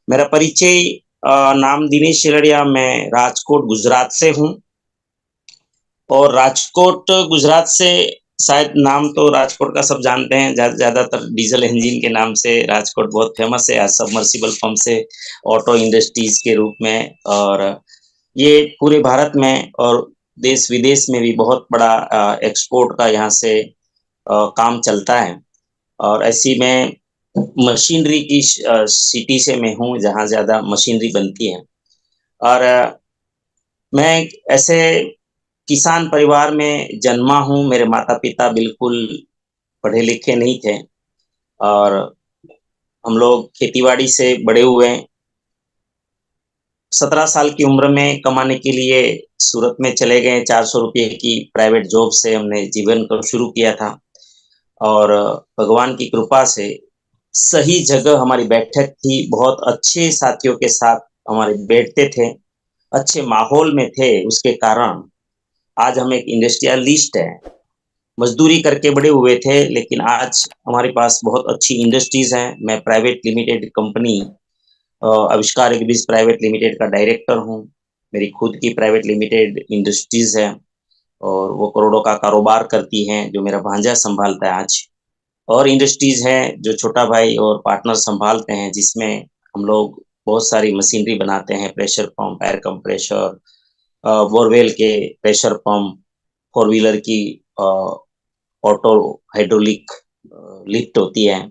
मेरा परिचय नाम दिनेश शेलड़िया, मैं राजकोट गुजरात से हूँ। और राजकोट गुजरात से शायद नाम तो राजकोट का सब जानते हैं, ज्यादातर डीजल इंजन के नाम से राजकोट बहुत फेमस है, सबमर्सिबल पंप से ऑटो इंडस्ट्रीज के रूप में। और ये पूरे भारत में और देश विदेश में भी बहुत बड़ा एक्सपोर्ट का यहाँ से काम चलता है। और ऐसी में मशीनरी की सिटी से मैं हूँ जहाँ ज्यादा मशीनरी बनती है। और मैं ऐसे किसान परिवार में जन्मा हूँ। मेरे माता पिता बिल्कुल पढ़े लिखे नहीं थे और हम लोग खेतीबाड़ी से बड़े हुए हैं। 17 साल की उम्र में कमाने के लिए सूरत में चले गए। 400 रुपये की प्राइवेट जॉब से हमने जीवन को शुरू किया था। और भगवान की कृपा से सही जगह हमारी बैठक थी, बहुत अच्छे साथियों के साथ हमारे बैठते थे, अच्छे माहौल में थे। उसके कारण आज हम एक इंडस्ट्रियलिस्ट है। मजदूरी करके बड़े हुए थे, लेकिन आज हमारे पास बहुत अच्छी इंडस्ट्रीज हैं। मैं प्राइवेट लिमिटेड कंपनी आविष्कार एग्रीज प्राइवेट लिमिटेड का डायरेक्टर हूँ। मेरी खुद की प्राइवेट लिमिटेड इंडस्ट्रीज है और वो करोड़ों का कारोबार करती हैं, जो मेरा भांजा संभालता है आज। और इंडस्ट्रीज हैं जो छोटा भाई और पार्टनर संभालते हैं, जिसमें हम लोग बहुत सारी मशीनरी बनाते हैं, pressure pump, air compressor, borewell के प्रेशर पंप, फोर व्हीलर की ऑटो हाइड्रोलिक लिफ्ट होती है।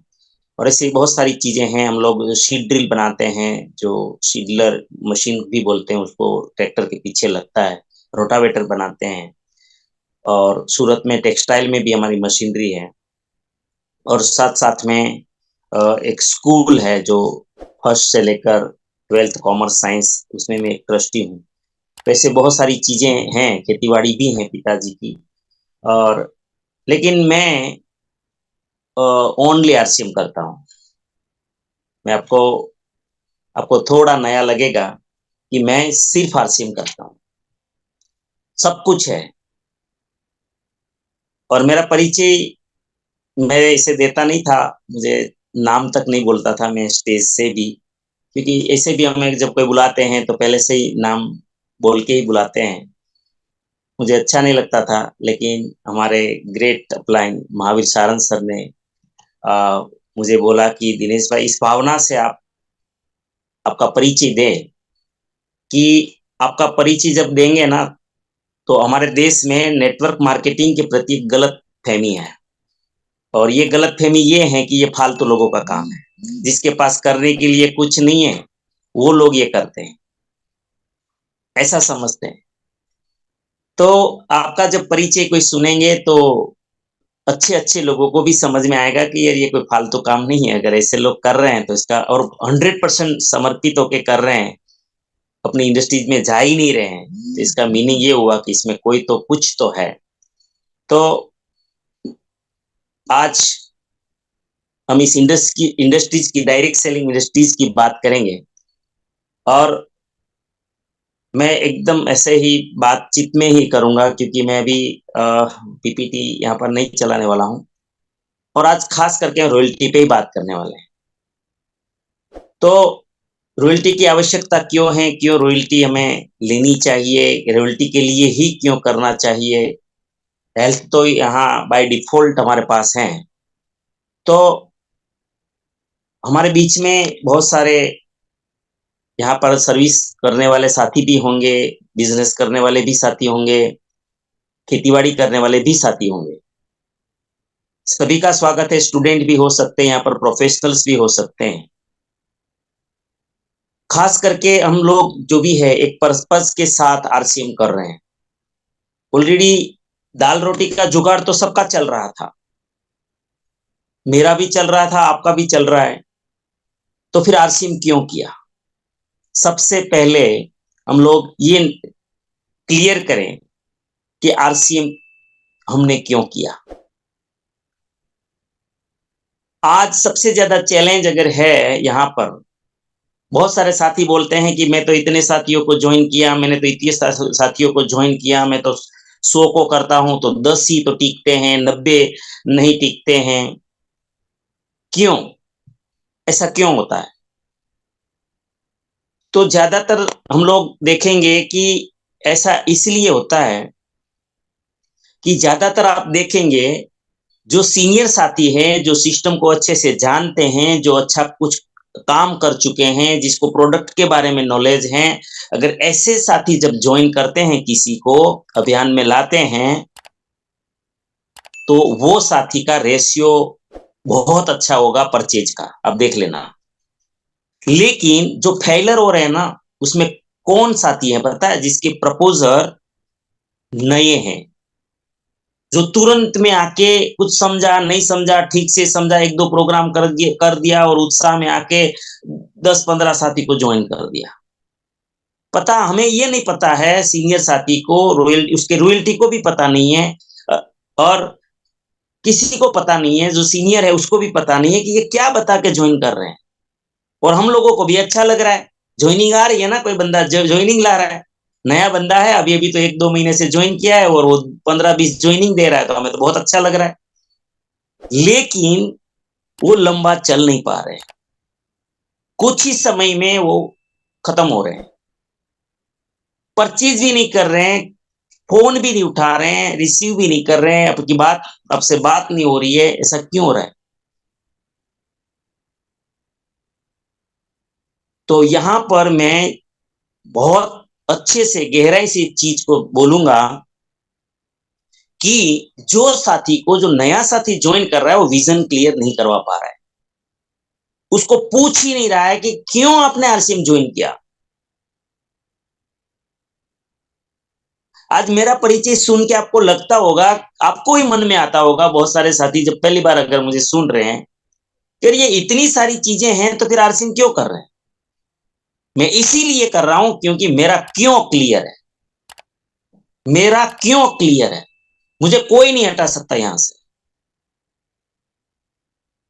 और ऐसी बहुत सारी चीजें हैं। हम लोग सीड ड्रिल बनाते हैं, जो सीडलर मशीन भी बोलते हैं उसको, ट्रैक्टर के पीछे लगता है। रोटावेटर बनाते हैं। और सूरत में टेक्सटाइल में भी हमारी मशीनरी है। और साथ साथ में एक स्कूल है जो फर्स्ट से लेकर 12th कॉमर्स साइंस, उसमें मैं एक ट्रस्टी हूँ। वैसे बहुत सारी चीजें हैं, खेतीबाड़ी भी है पिताजी की। और लेकिन मैं ओनली आरसीएम करता हूँ। मैं आपको आपको थोड़ा नया लगेगा कि मैं सिर्फ आरसीएम करता हूँ, सब कुछ है। और मेरा परिचय मैं इसे देता नहीं था, मुझे नाम तक नहीं बोलता था मैं स्टेज से भी, क्योंकि ऐसे भी हमें जब कोई बुलाते हैं तो पहले से ही नाम बोल के ही बुलाते हैं। मुझे अच्छा नहीं लगता था, लेकिन हमारे great upline Mahavir Sarang sir ने आ, मुझे बोला कि दिनेश भाई, इस भावना से आप आपका परिचय दें, कि आपका परिचय जब देंगे ना, तो हमारे देश में नेटवर्क मार्केटिंग के प्रति गलत फहमी है। और ये गलत फहमी ये है कि ये फालतू लोगों का काम है, जिसके पास करने के लिए कुछ नहीं है वो लोग ये करते हैं, ऐसा समझते हैं। तो आपका जब परिचय कोई सुनेंगे तो अच्छे अच्छे लोगों को भी समझ में आएगा कि यार ये कोई फालतू काम नहीं है। अगर ऐसे लोग कर रहे हैं तो इसका, और 100% समर्पित होके कर रहे हैं, अपनी इंडस्ट्रीज में जा ही नहीं रहे हैं, तो इसका मीनिंग ये हुआ कि इसमें कोई तो कुछ तो है। तो आज हम इस इंडस्ट्रीज की डायरेक्ट सेलिंग इंडस्ट्रीज की बात करेंगे। और मैं एकदम ऐसे ही बातचीत में ही करूंगा, क्योंकि मैं अभी पीपीटी यहाँ पर नहीं चलाने वाला हूँ। और आज खास करके रॉयल्टी पे ही बात करने वाले हैं। तो रॉयल्टी की आवश्यकता क्यों है, क्यों रॉयल्टी हमें लेनी चाहिए, रॉयल्टी के लिए ही क्यों करना चाहिए। हेल्थ तो यहाँ बाय डिफॉल्ट हमारे पास है। तो हमारे बीच में बहुत सारे यहाँ पर सर्विस करने वाले साथी भी होंगे, बिजनेस करने वाले भी साथी होंगे, खेतीबाड़ी करने वाले भी साथी होंगे। सभी का स्वागत है। स्टूडेंट भी हो सकते हैं यहाँ पर, प्रोफेशनल्स भी हो सकते हैं। खास करके हम लोग जो भी है एक पर्पस के साथ आरसीएम कर रहे हैं। ऑलरेडी दाल रोटी का जुगाड़ तो सबका चल रहा था, मेरा भी चल रहा था, आपका भी चल रहा है। तो फिर आरसीएम क्यों किया? सबसे पहले हम लोग ये क्लियर करें कि आरसीएम हमने क्यों किया। आज सबसे ज्यादा चैलेंज अगर है यहाँ पर, बहुत सारे साथी बोलते हैं कि मैं तो इतने साथियों को ज्वाइन किया, मैंने तो इतने साथियों को ज्वाइन किया, मैं तो 100 को करता हूं तो 10 ही तो टिकते हैं, 90 नहीं टिकते हैं। क्यों? ऐसा क्यों होता है? तो ज्यादातर हम लोग देखेंगे कि ऐसा इसलिए होता है कि ज्यादातर आप देखेंगे जो सीनियर साथी हैं, जो सिस्टम को अच्छे से जानते हैं, जो अच्छा कुछ काम कर चुके हैं, जिसको प्रोडक्ट के बारे में नॉलेज है, अगर ऐसे साथी जब ज्वाइन करते हैं, किसी को अभियान में लाते हैं, तो वो साथी का रेशियो बहुत अच्छा होगा परचेज का, अब देख लेना। लेकिन जो फेलर हो रहे हैं ना, उसमें कौन साथी है पता है? जिसके प्रपोजर नए हैं, जो तुरंत में आके कुछ समझा नहीं समझा, ठीक से समझा, एक दो प्रोग्राम कर दिया और उत्साह में आके 10-15 साथी को ज्वाइन कर दिया। पता हमें ये नहीं पता है, सीनियर साथी को उसके रॉयल्टी को भी पता नहीं है, और किसी को पता नहीं है, जो सीनियर है उसको भी पता नहीं है कि ये क्या बता के ज्वाइन कर रहे हैं। और हम लोगों को भी अच्छा लग रहा है, ज्वाइनिंग आ रही है ना, कोई बंदा ज्वाइनिंग ला रहा है, नया बंदा है, अभी अभी तो 1-2 महीने से ज्वाइन किया है और वो 15-20 ज्वाइनिंग दे रहा है, तो हमें तो बहुत अच्छा लग रहा है। लेकिन वो लंबा चल नहीं पा रहे हैं, कुछ ही समय में वो खत्म हो रहे हैं, परचेज भी नहीं कर रहे हैं, फोन भी नहीं उठा रहे हैं, रिसीव भी नहीं कर रहे हैं, आपकी बात आपसे बात नहीं हो रही है, ऐसा क्यों हो रहा है? तो यहां पर मैं बहुत अच्छे से गहराई से चीज को बोलूंगा कि जो साथी को, जो नया साथी ज्वाइन कर रहा है, वो विजन क्लियर नहीं करवा पा रहा है, उसको पूछ ही नहीं रहा है कि क्यों आपने आरसीएम ज्वाइन किया। आज मेरा परिचय सुन के आपको लगता होगा, आपको ही मन में आता होगा, बहुत सारे साथी जब पहली बार अगर मुझे सुन रहे हैं, फिर ये इतनी सारी चीजें हैं तो फिर आरसीएम क्यों कर रहे हैं? मैं इसीलिए कर रहा हूं क्योंकि मेरा क्यों क्लियर है, मेरा क्यों क्लियर है, मुझे कोई नहीं हटा सकता यहां से,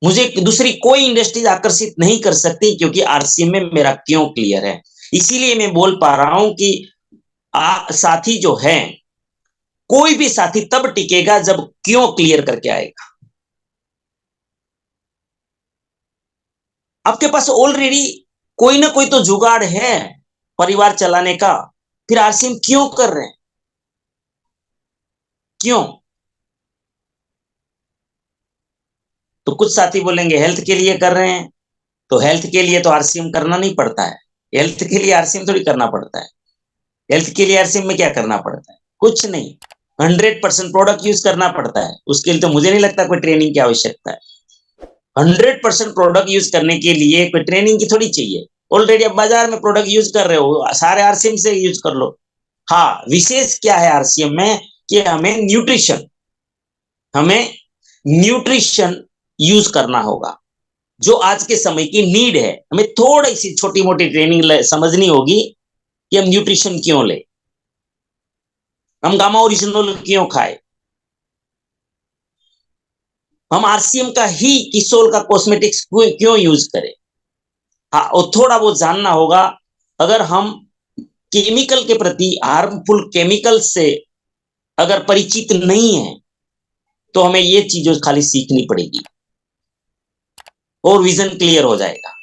मुझे दूसरी कोई इंडस्ट्रीज आकर्षित नहीं कर सकती, क्योंकि आरसीएम में मेरा क्यों क्लियर है। इसीलिए मैं बोल पा रहा हूं कि साथी जो है, कोई भी साथी तब टिकेगा जब क्यों क्लियर करके आएगा। आपके पास ऑलरेडी कोई ना कोई तो जुगाड़ है परिवार चलाने का, फिर आरसीएम क्यों कर रहे हैं? क्यों? तो कुछ साथी बोलेंगे हेल्थ के लिए कर रहे हैं, तो हेल्थ के लिए तो आरसीएम करना नहीं पड़ता है, हेल्थ के लिए आरसीएम थोड़ी करना पड़ता है। हेल्थ के लिए आरसीएम में क्या करना पड़ता है? कुछ नहीं, 100% प्रोडक्ट यूज करना पड़ता है, उसके लिए तो मुझे नहीं लगता कोई ट्रेनिंग की आवश्यकता है। 100% प्रोडक्ट यूज करने के लिए कोई ट्रेनिंग की थोड़ी चाहिए, ऑलरेडी आप बाजार में प्रोडक्ट यूज कर रहे हो, सारे आरसीएम से यूज कर लो। हाँ, विशेष क्या है आरसीएम में कि हमें न्यूट्रिशन यूज करना होगा, जो आज के समय की नीड है। हमें थोड़ी सी छोटी मोटी ट्रेनिंग समझनी होगी कि हम न्यूट्रिशन क्यों ले, हम गामा ओरिजिनल क्यों खाए, हम आरसीएम का ही किसोल का कॉस्मेटिक्स क्यों यूज करें। हाँ, और थोड़ा बहुत जानना होगा, अगर हम केमिकल के प्रति, हार्मफुल केमिकल से अगर परिचित नहीं है, तो हमें ये चीजें खाली सीखनी पड़ेगी और विजन क्लियर हो जाएगा।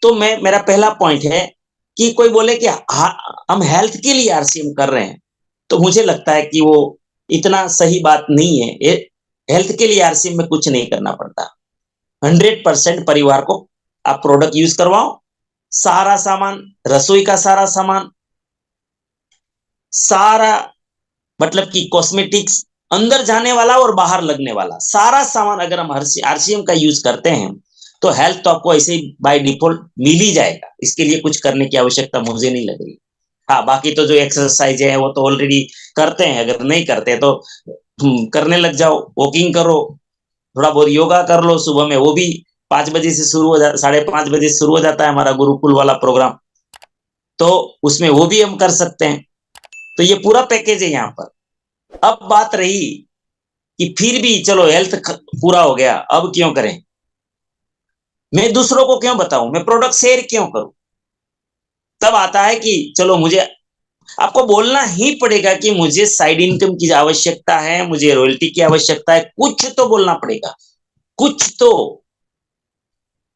तो मेरा पहला पॉइंट है कि कोई बोले कि हम हेल्थ के लिए आरसीएम कर रहे हैं, तो मुझे लगता है कि वो इतना सही बात नहीं है। हेल्थ के लिए आरसीएम में कुछ नहीं करना पड़ता, 100% परिवार को आप प्रोडक्ट यूज करवाओ, सारा सामान, रसोई का सारा सामान, सारा मतलब कि कॉस्मेटिक्स, अंदर जाने वाला और बाहर लगने वाला सारा सामान अगर हम आरसीएम का यूज करते हैं, तो हेल्थ तो आपको ऐसे ही बाय डिफॉल्ट मिल ही जाएगा, इसके लिए कुछ करने की आवश्यकता मुझे नहीं लग रही। हाँ, बाकी तो जो एक्सरसाइज है वो तो ऑलरेडी करते हैं, अगर नहीं करते तो करने लग जाओ, वॉकिंग करो, थोड़ा बहुत योगा कर लो सुबह में, वो भी 5 बजे से शुरू हो जाता, 5:30 बजे से शुरू हो जाता है हमारा गुरुकुल वाला प्रोग्राम, तो उसमें वो भी हम कर सकते हैं। तो ये पूरा पैकेज है यहाँ पर। अब बात रही कि फिर भी चलो हेल्थ पूरा हो गया, अब क्यों करें, मैं दूसरों को क्यों बताऊं, मैं प्रोडक्ट शेयर क्यों करूं? तब आता है कि चलो मुझे, आपको बोलना ही पड़ेगा कि मुझे साइड इनकम की आवश्यकता है, मुझे रॉयल्टी की आवश्यकता है, कुछ तो बोलना पड़ेगा, कुछ तो।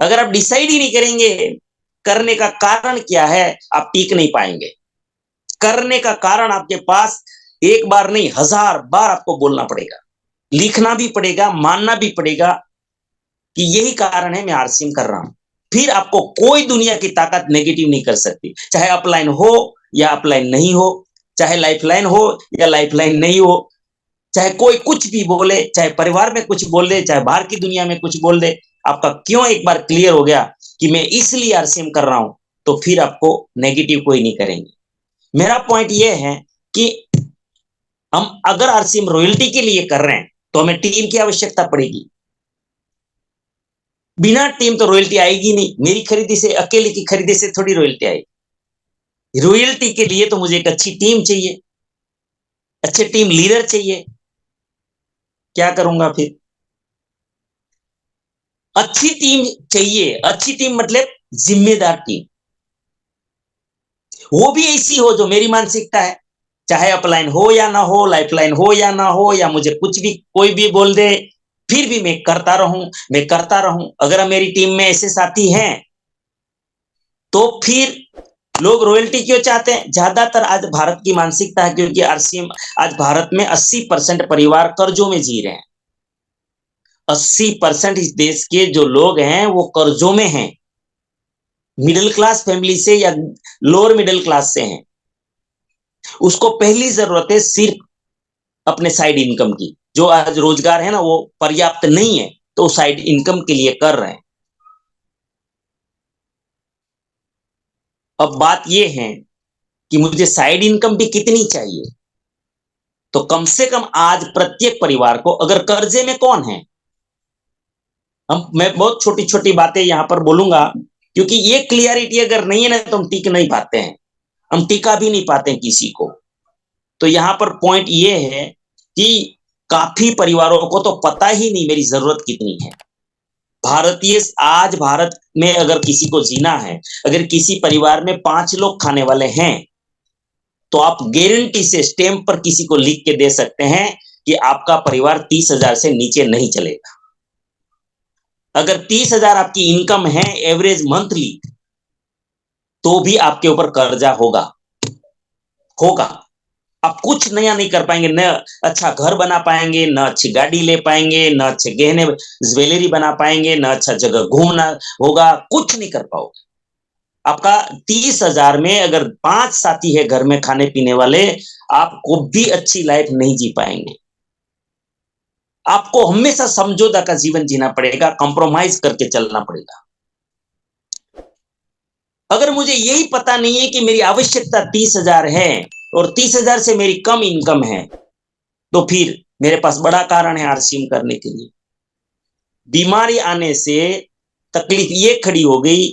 अगर आप डिसाइड ही नहीं करेंगे करने का कारण क्या है, आप टिक नहीं पाएंगे। करने का कारण आपके पास एक बार नहीं 1000 बार आपको बोलना पड़ेगा, लिखना भी पड़ेगा, मानना भी पड़ेगा कि यही कारण है मैं आरसीएम कर रहा हूं। फिर आपको कोई दुनिया की ताकत नेगेटिव नहीं कर सकती, चाहे अपलाइन हो या अपलाइन नहीं हो, चाहे लाइफलाइन हो या लाइफलाइन नहीं हो, चाहे कोई कुछ भी बोले, चाहे परिवार में कुछ बोल दे, चाहे बाहर की दुनिया में कुछ बोल दे। आपका क्यों एक बार क्लियर हो गया कि मैं इसलिए आरसीएम कर रहा हूं, तो फिर आपको नेगेटिव कोई नहीं करेंगे। मेरा पॉइंट यह है कि हम अगर आरसीएम रॉयल्टी के लिए कर रहे हैं तो हमें टीम की आवश्यकता पड़ेगी। बिना टीम तो रॉयल्टी आएगी नहीं। मेरी खरीदी से, अकेले की खरीदी से थोड़ी रॉयल्टी आएगी। रॉयल्टी के लिए तो मुझे एक अच्छी टीम चाहिए, अच्छे टीम लीडर चाहिए। क्या करूंगा फिर? अच्छी टीम चाहिए। अच्छी टीम मतलब जिम्मेदार टीम, वो भी ऐसी हो जो मेरी मानसिकता है, चाहे अपलाइन हो या ना हो, लाइफलाइन हो या ना हो, या मुझे कुछ भी कोई भी बोल दे, फिर भी मैं करता रहूं, मैं करता रहूं। अगर मेरी टीम में ऐसे साथी हैं तो फिर लोग रॉयल्टी क्यों चाहते हैं? ज्यादातर आज भारत की मानसिकता है, क्योंकि आरसीएम आज भारत में 80% परिवार कर्जों में जी रहे हैं। 80% इस देश के जो लोग हैं वो कर्जों में हैं, मिडिल क्लास फैमिली से या लोअर मिडिल क्लास से हैं। उसको पहली जरूरत है सिर्फ अपने साइड इनकम की। जो आज रोजगार है ना वो पर्याप्त नहीं है, तो साइड इनकम के लिए कर रहे हैं। अब बात यह है कि मुझे साइड इनकम भी कितनी चाहिए, तो कम से कम आज प्रत्येक परिवार को, अगर कर्जे में कौन है, मैं बहुत छोटी छोटी बातें यहां पर बोलूंगा, क्योंकि ये क्लियरिटी अगर नहीं है ना तो हम टिक नहीं पाते हैं, हम टिका भी नहीं पाते हैं किसी को। तो यहां पर पॉइंट ये है कि काफी परिवारों को तो पता ही नहीं मेरी जरूरत कितनी है। आज भारत में अगर किसी को जीना है, अगर किसी परिवार में 5 लोग खाने वाले हैं, तो आप गारंटी से स्टैंप पर किसी को लिख के दे सकते हैं कि आपका परिवार 30,000 से नीचे नहीं चलेगा। अगर 30,000 आपकी इनकम है एवरेज मंथली, तो भी आपके ऊपर कर्जा होगा होगा। आप कुछ नया नहीं कर पाएंगे, न अच्छा घर बना पाएंगे, न अच्छी गाड़ी ले पाएंगे, न अच्छे गहने ज्वेलरी बना पाएंगे, न अच्छा जगह घूमना होगा, कुछ नहीं कर पाओगे। आपका 30,000 में अगर 5 साथी है घर में खाने पीने वाले, आपको भी अच्छी लाइफ नहीं जी पाएंगे। आपको हमेशा समझौता का जीवन जीना पड़ेगा, कॉम्प्रोमाइज करके चलना पड़ेगा। अगर मुझे यही पता नहीं है कि मेरी आवश्यकता 30,000 है और 30,000 से मेरी कम इनकम है, तो फिर मेरे पास बड़ा कारण है आरसीएम करने के लिए। बीमारी आने से तकलीफ ये खड़ी हो गई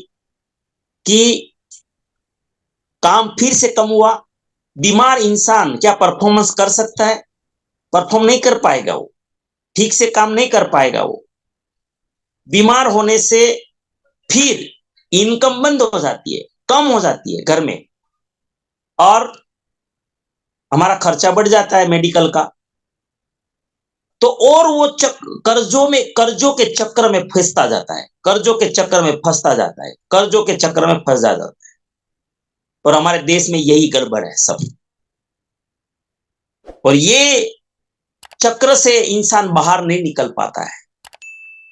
कि काम फिर से कम हुआ। बीमार इंसान क्या परफॉर्मेंस कर सकता है? परफॉर्म नहीं कर पाएगा, वो ठीक से काम नहीं कर पाएगा। वो बीमार होने से फिर इनकम बंद हो जाती है, कम हो जाती है घर में, और हमारा खर्चा बढ़ जाता है मेडिकल का। तो और वो कर्जों के चक्कर में फंसता जाता है, कर्जों के चक्कर में फंसता जाता है, कर्जों के चक्कर में फंस जाता है। और हमारे देश में यही गड़बड़ है सब। और ये चक्र से इंसान बाहर नहीं निकल पाता है।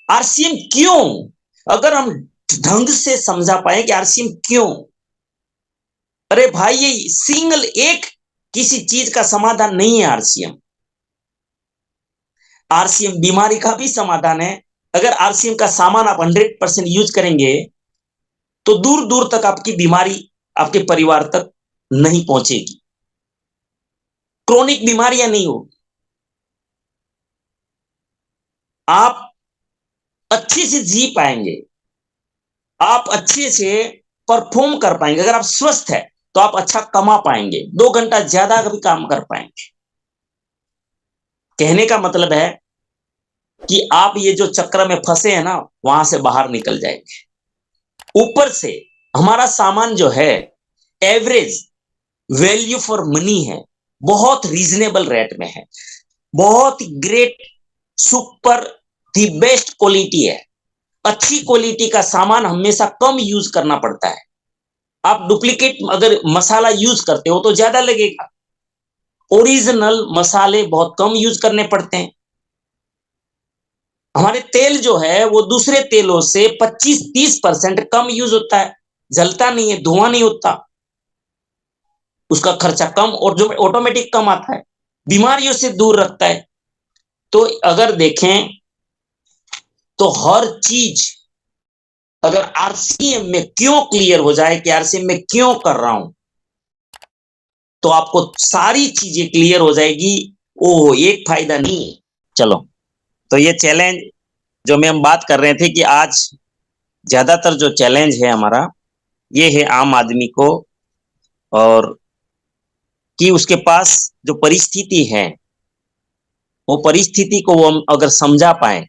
आरसीएम क्यों? अगर हम ढंग से समझा पाए कि आरसीएम क्यों, अरे भाई ये सिंगल एक किसी चीज का समाधान नहीं है। आरसीएम आरसीएम बीमारी का भी समाधान है। अगर आरसीएम का सामान आप 100% यूज करेंगे तो दूर दूर तक आपकी बीमारी आपके परिवार तक नहीं पहुंचेगी, क्रोनिक बीमारियां नहीं होगी, आप अच्छे से जी पाएंगे, आप अच्छे से परफॉर्म कर पाएंगे। अगर आप स्वस्थ है तो आप अच्छा कमा पाएंगे, 2 घंटा ज्यादा भी काम कर पाएंगे। कहने का मतलब है कि आप ये जो चक्र में फंसे हैं ना, वहां से बाहर निकल जाएंगे। ऊपर से हमारा सामान जो है एवरेज वैल्यू फॉर मनी है, बहुत रीजनेबल रेट में है, बहुत great super the best quality है। अच्छी क्वालिटी का सामान हमेशा कम यूज करना पड़ता है, आप डुप्लीकेट अगर मसाला यूज करते हो तो ज्यादा लगेगा। ओरिजिनल मसाले बहुत कम यूज करने पड़ते हैं। हमारे तेल जो है वो दूसरे तेलों से 25-30% कम यूज होता है, जलता नहीं है, धुआं नहीं होता, उसका खर्चा कम और जो ऑटोमेटिक कम आता है, बीमारियों से दूर रखता है। तो अगर देखें तो हर चीज अगर आरसीएम में क्यों क्लियर हो जाए कि आरसीएम में क्यों कर रहा हूं, तो आपको सारी चीजें क्लियर हो जाएगी। ओह, एक फायदा नहीं। चलो, तो ये चैलेंज जो में हम बात कर रहे थे कि आज ज्यादातर जो चैलेंज है हमारा, ये है आम आदमी को, और कि उसके पास जो परिस्थिति है, वो परिस्थिति को वो हम अगर समझा पाए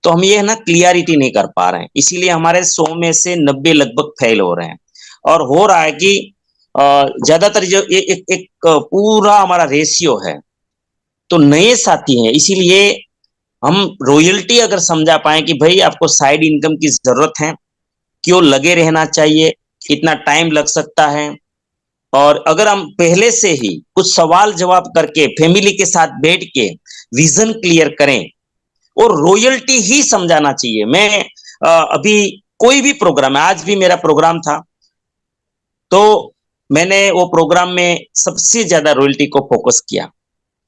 तो हम ये है ना क्लियरिटी नहीं कर पा रहे हैं, इसीलिए हमारे 100 में से 90 लगभग फेल हो रहे हैं। और हो रहा है कि ज्यादातर जो एक पूरा हमारा रेशियो है, तो नए साथी हैं, इसीलिए हम रॉयल्टी अगर समझा पाए कि भाई आपको साइड इनकम की जरूरत है, क्यों लगे रहना चाहिए, इतना टाइम लग सकता है, और अगर हम पहले से ही कुछ सवाल जवाब करके फैमिली के साथ बैठ के विजन क्लियर करें, और रॉयल्टी ही समझाना चाहिए। मैं अभी कोई भी प्रोग्राम है, आज भी मेरा प्रोग्राम था, तो मैंने वो प्रोग्राम में सबसे ज्यादा रॉयल्टी को फोकस किया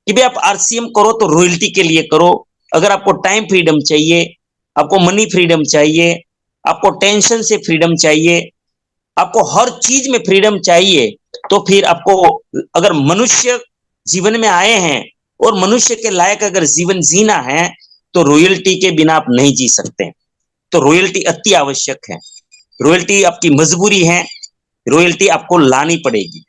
कि भाई आप आरसीएम करो तो रॉयल्टी के लिए करो। अगर आपको टाइम फ्रीडम चाहिए, आपको मनी फ्रीडम चाहिए, आपको टेंशन से फ्रीडम चाहिए, आपको हर चीज में फ्रीडम चाहिए, तो फिर आपको, अगर मनुष्य जीवन में आए हैं और मनुष्य के लायक अगर जीवन जीना है, तो रॉयल्टी के बिना आप नहीं जी सकते। तो रॉयल्टी अति आवश्यक है, रॉयल्टी आपकी मजबूरी है, रॉयल्टी आपको लानी पड़ेगी।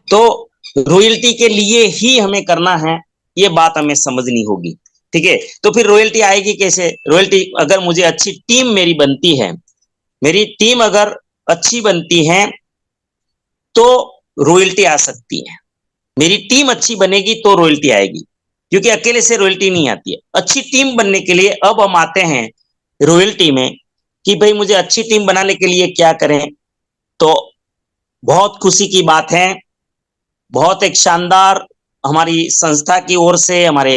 तो रॉयल्टी के लिए ही हमें करना है, ये बात हमें समझनी होगी। ठीक है, तो फिर रॉयल्टी आएगी कैसे? रॉयल्टी अगर मुझे अच्छी टीम मेरी बनती है, मेरी टीम अगर अच्छी बनती है तो रॉयल्टी आ सकती है। मेरी टीम अच्छी बनेगी तो रॉयल्टी आएगी, क्योंकि अकेले से रॉयल्टी नहीं आती है। अच्छी टीम बनने के लिए अब हम आते हैं रॉयल्टी में कि भाई मुझे अच्छी टीम बनाने के लिए क्या करें। तो बहुत खुशी की बात है, बहुत एक शानदार हमारी संस्था की ओर से, हमारे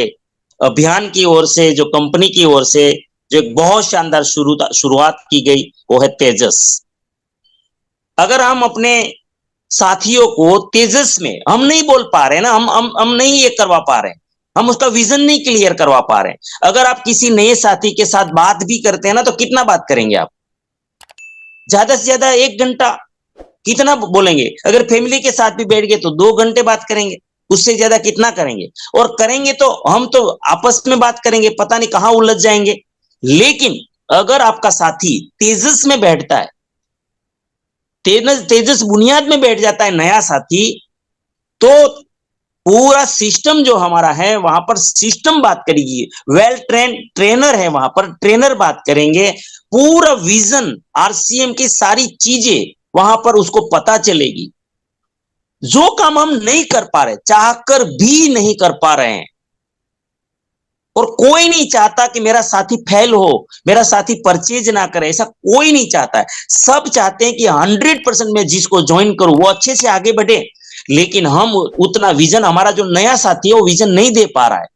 अभियान की ओर से, जो कंपनी की ओर से जो एक बहुत शानदार शुरुआत की गई, वो है तेजस। अगर हम अपने साथियों को तेजस में हम नहीं बोल पा रहे ना, हम नहीं ये करवा पा रहे, हम उसका विजन नहीं क्लियर करवा पा रहे। अगर आप किसी नए साथी के साथ बात भी करते हैं ना, तो कितना बात करेंगे आप? ज्यादा से ज्यादा 1 घंटा, कितना बोलेंगे? अगर फैमिली के साथ भी बैठ गए तो 2 घंटे बात करेंगे, उससे ज्यादा कितना करेंगे? और करेंगे तो हम तो आपस में बात करेंगे, पता नहीं कहां उलझ जाएंगे। लेकिन अगर आपका साथी तेजस में बैठता है, तेजस बुनियाद में बैठ जाता है नया साथी, तो पूरा सिस्टम जो हमारा है वहां पर सिस्टम बात करेगी, वेल ट्रेन ट्रेनर है वहां पर, ट्रेनर बात करेंगे, पूरा विजन आरसीएम की सारी चीजें वहां पर उसको पता चलेगी। जो काम हम नहीं कर पा रहे, चाहकर भी नहीं कर पा रहे हैं, और कोई नहीं चाहता कि मेरा साथी फेल हो, मेरा साथी परचेज ना करे, ऐसा कोई नहीं चाहता है। सब चाहते हैं कि 100% मैं जिसको ज्वाइन करूं वो अच्छे से आगे बढ़े, लेकिन हम उतना विजन, हमारा जो नया साथी है वो विजन नहीं दे पा रहा है।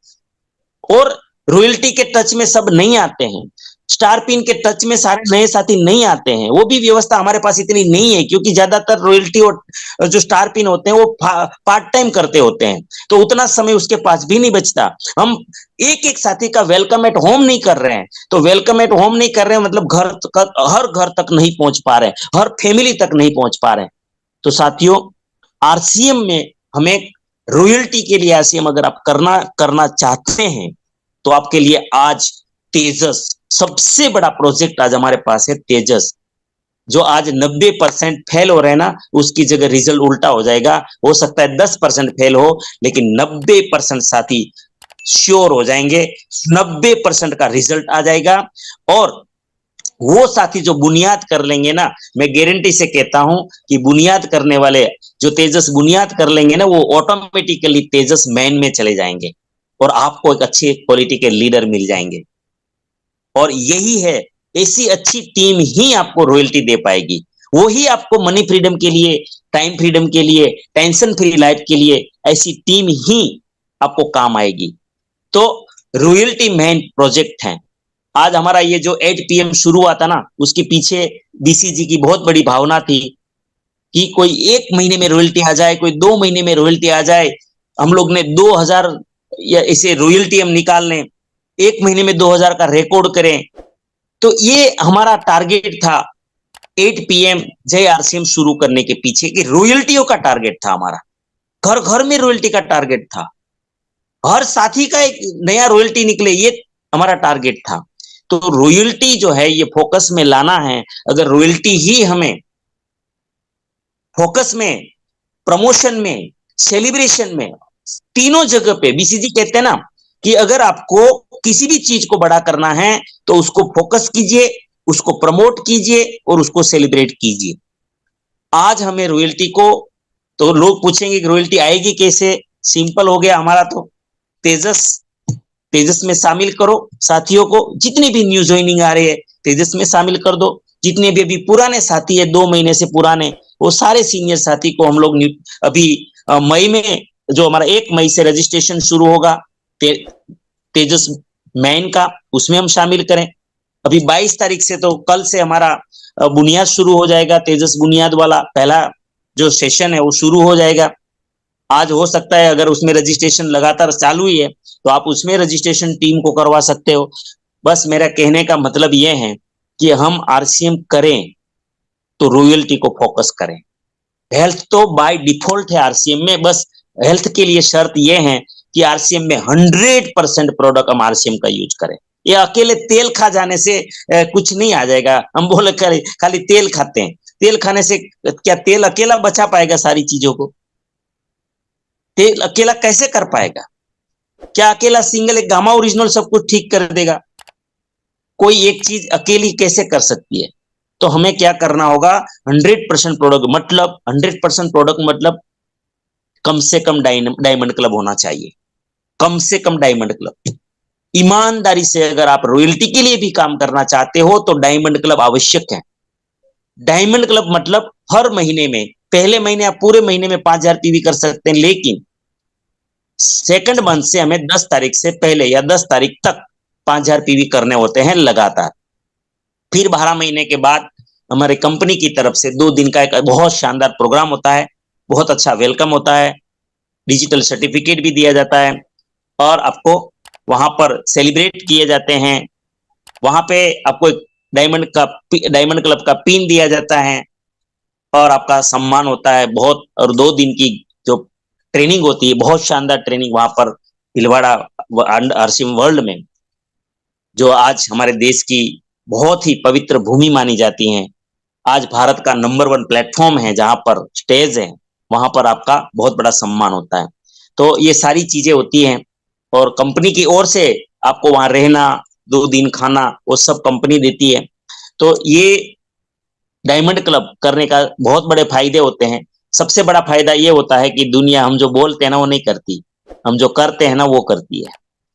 और रॉयल्टी के टच में सब नहीं आते हैं, स्टार पिन के टच में सारे नए साथी नहीं आते हैं, वो भी व्यवस्था हमारे पास इतनी नहीं है, क्योंकि ज्यादातर रॉयल्टी और जो स्टार पिन होते हैं वो पार्ट टाइम करते होते हैं, तो उतना समय उसके पास भी नहीं बचता। हम एक एक साथी का वेलकम एट होम नहीं कर रहे हैं, तो वेलकम एट होम नहीं कर रहे हैं मतलब हर घर तक नहीं पहुंच पा रहे, हर फैमिली तक नहीं पहुंच पा रहे। तो साथियों, आरसीएम में हमें रॉयल्टी के लिए आरसीएम अगर आप करना चाहते हैं, तो आपके लिए आज तेजस सबसे बड़ा प्रोजेक्ट आज हमारे पास है। तेजस जो आज 90% फेल हो रहे हैं ना, उसकी जगह रिजल्ट उल्टा हो जाएगा। हो सकता है 10% फेल हो, लेकिन 90% साथी श्योर हो जाएंगे, 90% का रिजल्ट आ जाएगा। और वो साथी जो बुनियाद कर लेंगे ना, मैं गारंटी से कहता हूं कि बुनियाद करने वाले जो तेजस बुनियाद कर लेंगे ना, वो ऑटोमेटिकली तेजस मैन में चले जाएंगे और आपको एक अच्छे क्वालिटी के लीडर मिल जाएंगे। और यही है, ऐसी अच्छी टीम ही आपको रॉयल्टी दे पाएगी। वो ही आपको मनी फ्रीडम के लिए, टाइम फ्रीडम के लिए, टेंशन फ्री लाइफ के लिए ऐसी टीम ही आपको काम आएगी। तो रॉयल्टी मेन प्रोजेक्ट है। आज हमारा ये जो 8 PM शुरू हुआ था ना, उसके पीछे बीसीजी की बहुत बड़ी भावना थी कि कोई 1 महीने में रॉयल्टी आ जाए, कोई 2 महीने में रॉयल्टी आ जाए। हम लोग ने 2000 या इसे रॉयल्टी हम निकाल लें, 1 महीने में 2000 का रिकॉर्ड करें। तो ये हमारा टारगेट था 8 PM जय आरसीएम शुरू करने के पीछे की रॉयल्टियों का टारगेट था हमारा। घर घर में रॉयल्टी का टारगेट था, हर साथी का एक नया रॉयल्टी निकले, ये हमारा टारगेट था। तो रॉयल्टी जो है ये फोकस में लाना है। अगर रॉयल्टी ही हमें फोकस में, प्रमोशन में, सेलिब्रेशन में, तीनों जगह पे बीसीजी कहते हैं ना कि अगर आपको किसी भी चीज को बड़ा करना है तो उसको फोकस कीजिए, उसको प्रमोट कीजिए और उसको सेलिब्रेट कीजिए। आज हमें रॉयल्टी को, तो लोग पूछेंगे कि रॉयल्टी आएगी कैसे? सिंपल हो गया हमारा। तो तेजस तेजस में शामिल करो साथियों को। जितने भी न्यू ज्वाइनिंग आ रहे हैं तेजस में शामिल कर दो। जितने भी अभी पुराने साथी है, 2 महीने से पुराने, वो सारे सीनियर साथी को हम लोग अभी मई में, जो हमारा 1 मई से रजिस्ट्रेशन शुरू होगा तेजस मैन का, उसमें हम शामिल करें। अभी 22 तारीख से, तो कल से हमारा बुनियाद शुरू हो जाएगा। तेजस बुनियाद वाला पहला जो सेशन है वो शुरू हो जाएगा। आज हो सकता है अगर उसमें रजिस्ट्रेशन लगातार चालू ही है तो आप उसमें रजिस्ट्रेशन टीम को करवा सकते हो। बस मेरा कहने का मतलब ये है कि हम आरसीएम करें तो रॉयल्टी को फोकस करें। हेल्थ तो बाय डिफॉल्ट है आरसीएम में, बस हेल्थ के लिए शर्त ये है कि आरसीएम में 100% प्रोडक्ट हम आरसीएम का यूज करें। ये अकेले तेल खा जाने से कुछ नहीं आ जाएगा। हम बोले खाली तेल खाते हैं, तेल खाने से क्या तेल अकेला बचा पाएगा सारी चीजों को? तेल अकेला कैसे कर पाएगा? क्या अकेला सिंगल एक गामा ओरिजिनल सब कुछ ठीक कर देगा? कोई एक चीज अकेली कैसे कर सकती है? तो हमें क्या करना होगा? 100% प्रोडक्ट मतलब 100% प्रोडक्ट मतलब कम से कम डायमंड क्लब होना चाहिए। कम से कम डायमंड क्लब। ईमानदारी से अगर आप रॉयल्टी के लिए भी काम करना चाहते हो तो डायमंड क्लब आवश्यक है। डायमंड क्लब मतलब हर महीने में, पहले महीने आप पूरे महीने में 5000 पीवी कर सकते हैं, लेकिन सेकंड मंथ से हमें 10 तारीख से पहले या 10 तारीख तक 5000 पीवी करने होते हैं लगातार। फिर 12 महीने के बाद हमारे कंपनी की तरफ से 2 दिन का एक बहुत शानदार प्रोग्राम होता है, बहुत अच्छा वेलकम होता है, डिजिटल सर्टिफिकेट भी दिया जाता है और आपको वहां पर सेलिब्रेट किए जाते हैं। वहां पे आपको एक डायमंड क्लब का पिन दिया जाता है और आपका सम्मान होता है बहुत। और 2 दिन की जो ट्रेनिंग होती है, बहुत शानदार ट्रेनिंग वहां पर भीलवाड़ा आरसीएम वर्ल्ड में, जो आज हमारे देश की बहुत ही पवित्र भूमि मानी जाती है। आज भारत का नंबर 1 प्लेटफॉर्म है जहां पर स्टेज है, वहां पर आपका बहुत बड़ा सम्मान होता है। तो ये सारी चीजें होती हैं और कंपनी की ओर से आपको वहां रहना, 2 दिन खाना, वो सब कंपनी देती है। तो ये डायमंड क्लब करने का बहुत बड़े फायदे होते हैं। सबसे बड़ा फायदा ये होता है कि दुनिया हम जो बोलते हैं ना वो नहीं करती, हम जो करते हैं ना वो करती है।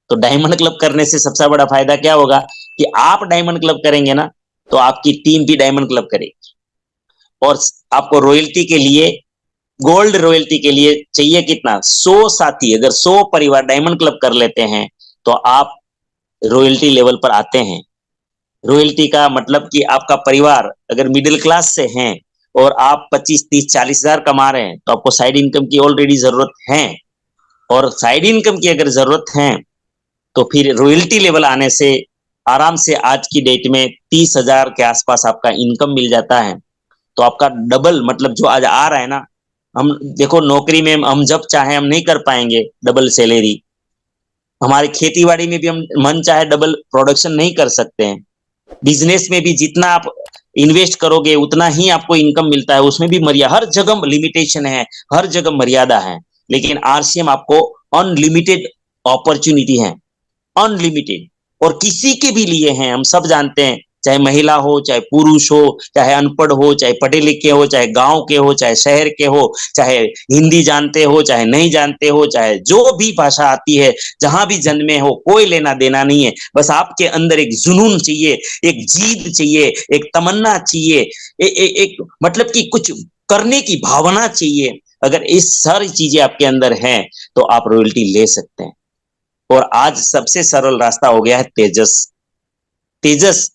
तो डायमंड क्लब करने से सबसे बड़ा फायदा क्या होगा कि आप डायमंड क्लब करेंगे ना तो आपकी टीम भी डायमंड क्लब करेगी। और आपको रॉयल्टी के लिए, गोल्ड रॉयल्टी के लिए चाहिए कितना? 100 साथी। अगर 100 परिवार डायमंड क्लब कर लेते हैं तो आप रॉयल्टी लेवल पर आते हैं। रॉयल्टी का मतलब कि आपका परिवार अगर मिडिल क्लास से हैं और आप 25, 30, 40 हजार कमा रहे हैं तो आपको साइड इनकम की ऑलरेडी जरूरत है। और साइड इनकम की अगर जरूरत है तो फिर रॉयल्टी लेवल आने से आराम से आज की डेट में 30,000 के आसपास आपका इनकम मिल जाता है। तो आपका डबल, मतलब जो आज आ रहा है ना, हम देखो नौकरी में हम जब चाहे हम नहीं कर पाएंगे डबल सैलरी। हमारी खेती बाड़ी में भी हम मन चाहे डबल प्रोडक्शन नहीं कर सकते हैं। बिजनेस में भी जितना आप इन्वेस्ट करोगे उतना ही आपको इनकम मिलता है। उसमें भी मर्यादा, हर जगह लिमिटेशन है, हर जगह मर्यादा है। लेकिन आरसीएम आपको अनलिमिटेड अपॉर्चुनिटी है, अनलिमिटेड, और किसी के भी लिए हैं। हम सब जानते हैं चाहे महिला हो, चाहे पुरुष हो, चाहे अनपढ़ हो, चाहे पढ़े लिखे हो, चाहे गांव के हो, चाहे शहर के हो, चाहे हिंदी जानते हो, चाहे नहीं जानते हो, चाहे जो भी भाषा आती है, जहां भी जन्मे हो, कोई लेना देना नहीं है। बस आपके अंदर एक जुनून चाहिए, एक जीद चाहिए, एक तमन्ना चाहिए, एक मतलब कि कुछ करने की भावना चाहिए। अगर इस सारी चीजें आपके अंदर हैं तो आप रॉयल्टी ले सकते हैं। और आज सबसे सरल रास्ता हो गया है तेजस। तेजस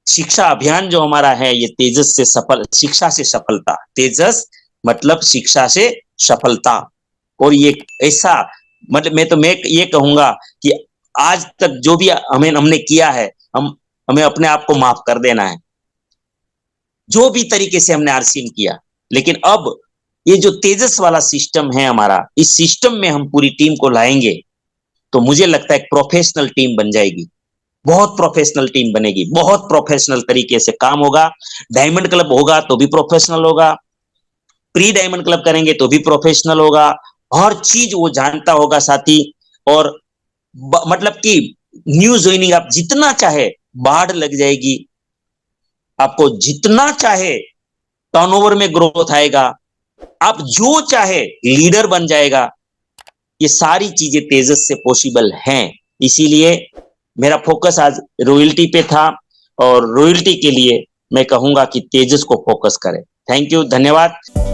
शिक्षा अभियान जो हमारा है, ये तेजस से सफल, शिक्षा से सफलता, तेजस मतलब शिक्षा से सफलता। और ये ऐसा मतलब मैं ये कहूंगा कि आज तक जो भी हमने किया है, हमें अपने आप को माफ कर देना है, जो भी तरीके से हमने आरसीएम किया। लेकिन अब ये जो तेजस वाला सिस्टम है हमारा, इस सिस्टम में हम पूरी टीम को लाएंगे तो मुझे लगता है एक प्रोफेशनल टीम बन जाएगी, बहुत प्रोफेशनल टीम बनेगी, बहुत प्रोफेशनल तरीके से काम होगा। डायमंड क्लब होगा तो भी प्रोफेशनल होगा, प्री डायमंड क्लब करेंगे तो भी प्रोफेशनल होगा, हर चीज वो जानता होगा साथी। और मतलब कि न्यू ज्वाइनिंग आप जितना चाहे बाढ़ लग जाएगी, आपको जितना चाहे टर्नओवर में ग्रोथ आएगा, आप जो चाहे लीडर बन जाएगा। ये सारी चीजें तेजस से पॉसिबल हैं। इसीलिए मेरा फोकस आज रॉयल्टी पे था, और रॉयल्टी के लिए मैं कहूंगा कि तेजस को फोकस करें। थैंक यू, धन्यवाद।